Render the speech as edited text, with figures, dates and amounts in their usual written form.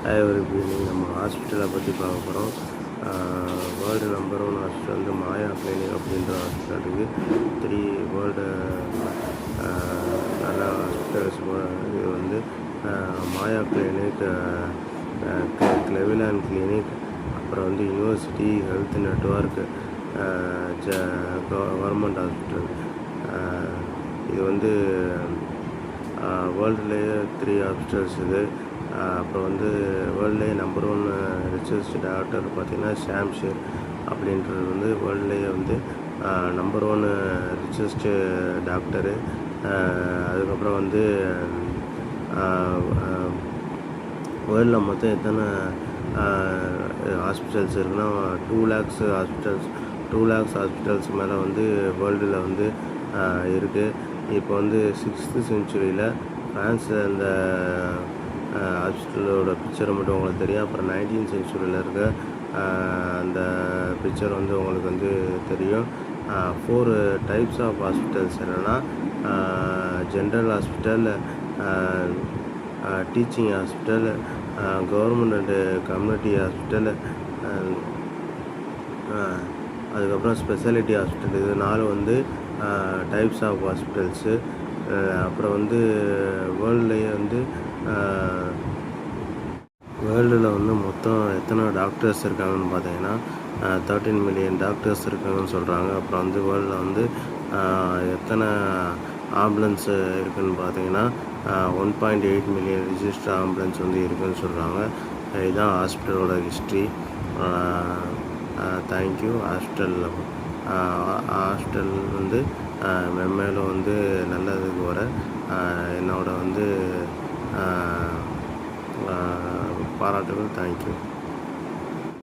ஒரு கிளினிக் நம்ம ஹாஸ்பிட்டலை பற்றி பார்க்க போகிறோம். வேர்ல்டு நம்பர் 1 ஹாஸ்பிட்டல் வந்து மாயா கிளினிக் அப்படின்ற ஹாஸ்பிட்டல் இருக்குது. 3 வேர்ல்டு நல்ல ஹாஸ்பிட்டல்ஸ். இது வந்து மாயா கிளினிக், கிளெவிலாண்ட் கிளினிக், அப்புறம் வந்து university health network, government hospital. இது வந்து வேர்ல்டுலேயே 3 ஹாஸ்பிட்டல்ஸ் இது. அப்புறம் வந்து வேர்ல்டுலேயே நம்பர் 1 ரிச்சஸ்ட் டாக்டர் பார்த்திங்கன்னா ஷாம்ஷேர் அப்படின்றது வந்து வேர்ல்டுலேயே வந்து நம்பர் 1 ரிச்சஸ்ட்டு டாக்டரு. அதுக்கப்புறம் வந்து வேர்ல்டில் மொத்தம் எத்தனை ஹாஸ்பிட்டல்ஸ் இருக்குன்னா 2 lakhs ஹாஸ்பிட்டல்ஸ் மேலே வந்து வேர்ல்டில் வந்து இருக்குது. இப்போ வந்து 6th centuryயில் ஃப்ரான்ஸில் இந்த ஹாஸ்பிட்டலோட பிக்சரை மட்டும் உங்களுக்கு தெரியும். அப்புறம் 19th centuryயில் இருக்க அந்த பிக்சர் வந்து உங்களுக்கு வந்து தெரியும். 4 டைப்ஸ் ஆஃப் ஹாஸ்பிட்டல்ஸ் என்னென்னா general hospital, teaching hospital, government and community hospital, அதுக்கப்புறம் ஸ்பெஷாலிட்டி ஹாஸ்பிட்டல். இது 4 வந்து டைப்ஸ் ஆஃப் ஹாஸ்பிட்டல்ஸு. அப்புறம் வந்து வேர்ல்டுலேயே வந்து வேர்ல்டில் வந்து மொத்தம் எத்தனை டாக்டர்ஸ் இருக்காங்கன்னு பார்த்தீங்கன்னா 13 million டாக்டர்ஸ் இருக்காங்கன்னு சொல்கிறாங்க. அப்புறம் வந்து வேர்ல்டில் வந்து எத்தனை ஆம்புலன்ஸ் இருக்குதுன்னு பார்த்தீங்கன்னா 1.8 million ரிஜிஸ்டர் ஆம்புலன்ஸ் வந்து இருக்குதுன்னு சொல்கிறாங்க. இதுதான் ஹாஸ்பிட்டலோட ஹிஸ்ட்ரி. தேங்க்யூ. ஹாஸ்பிட்டல் வந்து மென்மேலும் வந்து நல்லதுக்கு வர என்னோட வந்து பாராட்டுகள். தேங்க்யூ.